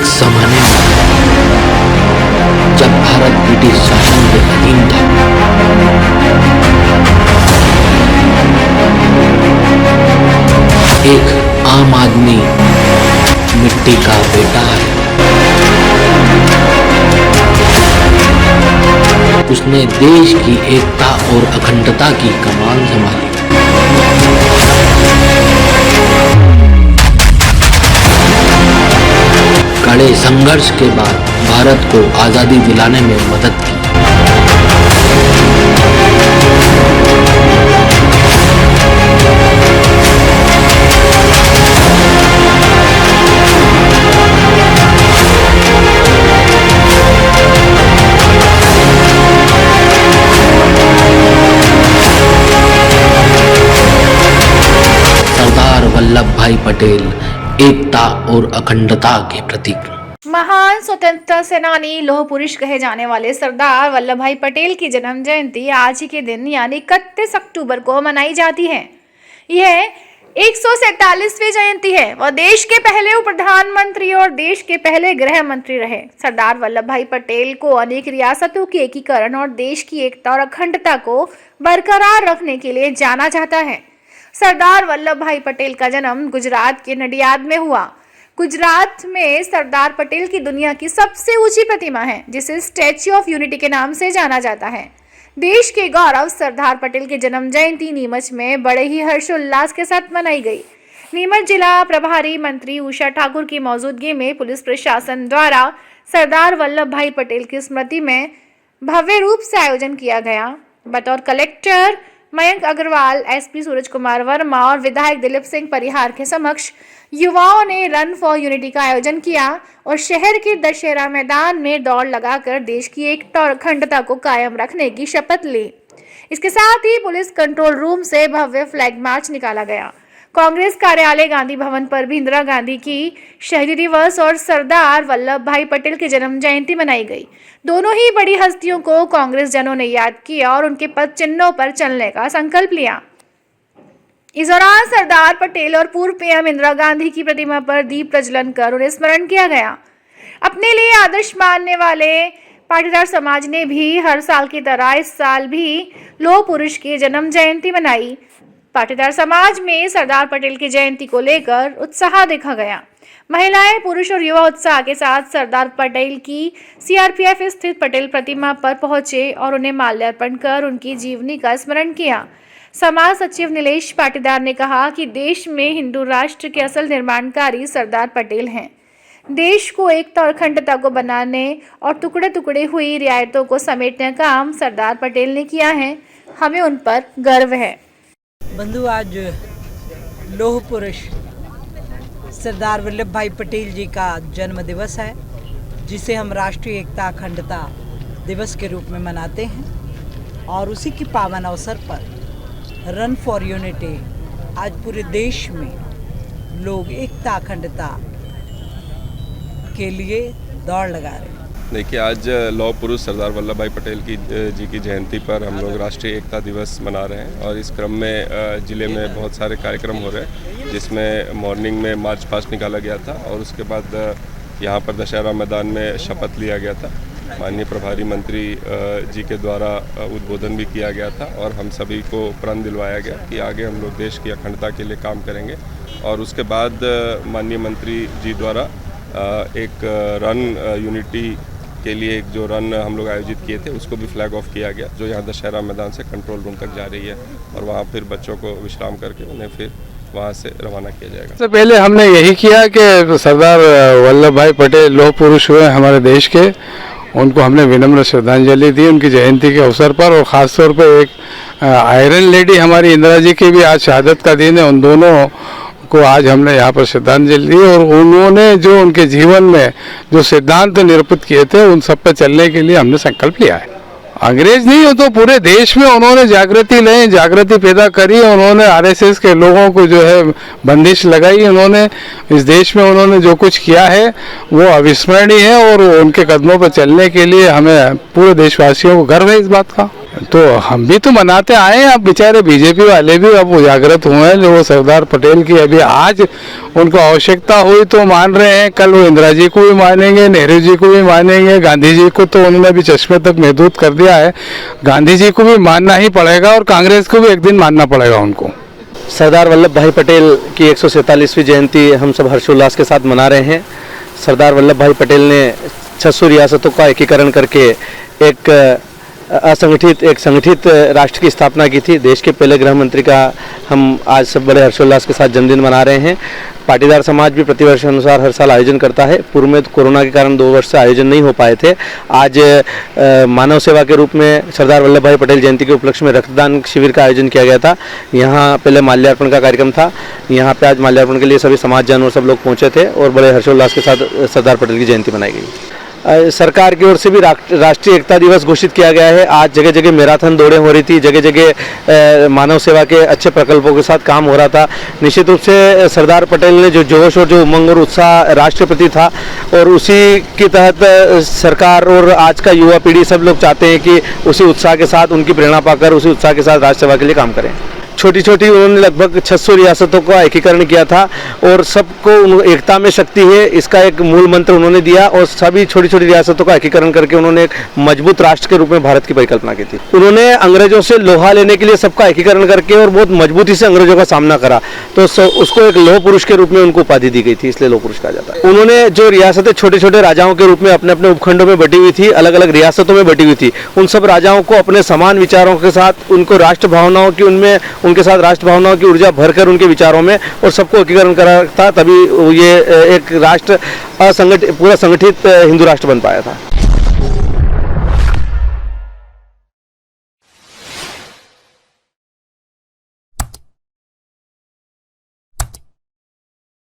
एक जमाने में जब भारत ब्रिटिश शासन के अधीन था, एक आम आदमी मिट्टी का बेटा है। उसने देश की एकता और अखंडता की कमान संभाली। कड़े संघर्ष के बाद भारत को आजादी दिलाने में मदद की। सरदार वल्लभ भाई पटेल एकता और अखंडता के प्रतीक। महान स्वतंत्रता सेनानी लौह पुरुष कहे जाने वाले सरदार वल्लभ भाई पटेल की जन्म जयंती आज ही के दिन यानी 31 अक्टूबर को मनाई जाती है। यह 147वीं जयंती है। वह देश के पहले उप प्रधानमंत्री और देश के पहले गृह मंत्री रहे। सरदार वल्लभ भाई पटेल को अनेक रियासतों के एकीकरण और देश की एकता और अखंडता को बरकरार रखने के लिए जाना जाता है। सरदार वल्लभ भाई पटेल का जन्म गुजरात के नडियाद में हुआ। गुजरात में सरदार पटेल की दुनिया की सबसे ऊंची प्रतिमा है, जिसे स्टैच्यू ऑफ यूनिटी के नाम से जाना जाता है। देश के गौरव सरदार पटेल की जन्म जयंती नीमच में बड़े ही हर्षोल्लास के साथ मनाई गई। नीमच जिला प्रभारी मंत्री उषा ठाकुर की मौजूदगी में पुलिस प्रशासन द्वारा सरदार वल्लभ भाई पटेल की स्मृति में भव्य रूप से आयोजन किया गया। बतौर कलेक्टर मयंक अग्रवाल, एसपी सूरज कुमार वर्मा और विधायक दिलीप सिंह परिहार के समक्ष युवाओं ने रन फॉर यूनिटी का आयोजन किया और शहर के दशहरा मैदान में दौड़ लगाकर देश की एकता और अखंडता को कायम रखने की शपथ ली। इसके साथ ही पुलिस कंट्रोल रूम से भव्य फ्लैग मार्च निकाला गया। कांग्रेस कार्यालय गांधी भवन पर भी इंदिरा गांधी की शहीदी दिवस और सरदार वल्लभ भाई पटेल की जन्म जयंती मनाई गई। दोनों ही बड़ी हस्तियों को कांग्रेस जनों ने याद किया और उनके पद चिन्हों पर चलने का संकल्प लिया। इस दौरान सरदार पटेल और पूर्व पीएम इंदिरा गांधी की प्रतिमा पर दीप प्रज्वलन कर उन्हें स्मरण किया गया। अपने लिए आदर्श मानने वाले पाटीदार समाज ने भी हर साल की तरह इस साल भी लौह पुरुष की जन्म जयंती मनाई। पाटीदार समाज में सरदार पटेल की जयंती को लेकर उत्साह देखा गया। महिलाएं, पुरुष और युवा उत्साह के साथ सरदार पटेल की सीआरपीएफ स्थित पटेल प्रतिमा पर पहुंचे और उन्हें माल्यार्पण कर उनकी जीवनी का स्मरण किया। समाज सचिव नीलेश पाटीदार ने कहा कि देश में हिंदू राष्ट्र के असल निर्माणकारी सरदार पटेल हैं। देश को एकता और अखंडता को बनाने और टुकड़े टुकड़े हुई रियायतों को समेटने का काम सरदार पटेल ने किया है। हमें उन पर गर्व है। बंधु, आज लौह पुरुष सरदार वल्लभ भाई पटेल जी का जन्म दिवस है, जिसे हम राष्ट्रीय एकता अखंडता दिवस के रूप में मनाते हैं। और उसी की पावन अवसर पर रन फॉर यूनिटी आज पूरे देश में लोग एकता अखंडता के लिए दौड़ लगा रहे हैं। देखिए, आज लौह पुरुष सरदार वल्लभ भाई पटेल जी की जयंती पर हम लोग राष्ट्रीय एकता दिवस मना रहे हैं और इस क्रम में ज़िले में बहुत सारे कार्यक्रम हो रहे हैं, जिसमें मॉर्निंग में मार्च पास्ट निकाला गया था और उसके बाद यहाँ पर दशहरा मैदान में शपथ लिया गया था। माननीय प्रभारी मंत्री जी के द्वारा उद्बोधन भी किया गया था और हम सभी को प्रण दिलवाया गया कि आगे हम लोग देश की अखंडता के लिए काम करेंगे। और उसके बाद माननीय मंत्री जी द्वारा एक रन यूनिटी के लिए एक जो रन हम लोग आयोजित किए थे, उसको भी फ्लैग ऑफ किया गया, जो यहाँ दशहरा मैदान से कंट्रोल रूम तक जा रही है और वहाँ फिर बच्चों को विश्राम करके उन्हें फिर वहाँ से रवाना किया जाएगा। सबसे पहले हमने यही किया कि सरदार वल्लभ भाई पटेल लौह पुरुष हुए हमारे देश के, उनको हमने विनम्र श्रद्धांजलि दी उनकी जयंती के अवसर पर। और ख़ास तौर पर एक आयरन लेडी हमारी इंदिरा जी की भी आज शहादत का दिन है। उन दोनों को आज हमने यहाँ पर श्रद्धांजलि दी और उन्होंने जो उनके जीवन में जो सिद्धांत निरूपित किए थे, उन सब पे चलने के लिए हमने संकल्प लिया है। अंग्रेज नहीं हो तो पूरे देश में उन्होंने जागृति पैदा करी। उन्होंने आरएसएस के लोगों को जो है बंदिश लगाई। उन्होंने इस देश में उन्होंने जो कुछ किया है वो अविस्मरणीय है और उनके कदमों पर चलने के लिए हमें पूरे देशवासियों को गर्व है इस बात का। तो हम भी तो मनाते आए हैं। अब बेचारे बीजेपी वाले भी अब जागृत हुए हैं, जो वो सरदार पटेल की अभी आज उनको आवश्यकता हुई तो मान रहे हैं, कल वो इंदिरा जी को भी मानेंगे, नेहरू जी को भी मानेंगे, गांधी जी को तो उन्होंने अभी चश्मे तक महदूद कर दिया है, गांधी जी को भी मानना ही पड़ेगा और कांग्रेस को भी एक दिन मानना पड़ेगा उनको। सरदार वल्लभ भाई पटेल की 147वीं जयंती हम सब हर्षोल्लास के साथ मना रहे हैं। सरदार वल्लभ भाई पटेल ने 600 रियासतों का एकीकरण करके एक संगठित राष्ट्र की स्थापना की थी। देश के पहले गृह मंत्री का हम आज सब बड़े हर्षोल्लास के साथ जन्मदिन मना रहे हैं। पाटीदार समाज भी प्रतिवर्ष अनुसार हर साल आयोजन करता है। पूर्व में कोरोना के कारण 2 वर्ष से आयोजन नहीं हो पाए थे। आज मानव सेवा के रूप में सरदार वल्लभ भाई पटेल जयंती के उपलक्ष्य में रक्तदान शिविर का आयोजन किया गया था। यहाँ पहले माल्यार्पण का कार्यक्रम था। यहाँ पे आज माल्यार्पण के लिए सभी समाज जन और सब लोग पहुँचे थे और बड़े हर्षोल्लास के साथ सरदार पटेल की जयंती मनाई गई। सरकार की ओर से भी राष्ट्रीय एकता दिवस घोषित किया गया है। आज जगह जगह मैराथन दौड़ें हो रही थी, जगह जगह मानव सेवा के अच्छे प्रकल्पों के साथ काम हो रहा था। निश्चित रूप से सरदार पटेल ने जो जोश और जो उमंग और उत्साह राष्ट्र प्रति था, और उसी के तहत सरकार और आज का युवा पीढ़ी सब लोग चाहते हैं कि उसी उत्साह के साथ, उनकी प्रेरणा पाकर उसी उत्साह के साथ राष्ट्र सेवा के लिए काम करें। छोटी छोटी उन्होंने लगभग 600 रियासतों का एकीकरण किया था और सबको एकता में शक्ति है, इसका एक मूल मंत्र उन्होंने दिया और सभी छोटी छोटी रियासतों का एकीकरण करके उन्होंने एक मजबूत राष्ट्र के रूप में भारत की परिकल्पना की थी। उन्होंने अंग्रेजों से लोहा लेने के लिए सबका एकीकरण करके और बहुत मजबूती से अंग्रेजों का सामना करा, तो उसको एक लौह पुरुष के रूप में उनको उपाधि दी गई थी, इसलिए लौह पुरुष कहा जाता है। उन्होंने जो रियासतें छोटे छोटे राजाओं के रूप में अपने अपने उपखंडों में बटी हुई थी, अलग अलग रियासतों में बटी हुई थी, उन सब राजाओं को अपने समान विचारों के साथ, उनको राष्ट्र भावनाओं की उनमें उनके साथ राष्ट्र भावनाओं की ऊर्जा भरकर उनके विचारों में और सबको एकीकरण करा था, तभी ये एक राष्ट्र पूरा संगठित हिंदू राष्ट्र बन पाया था।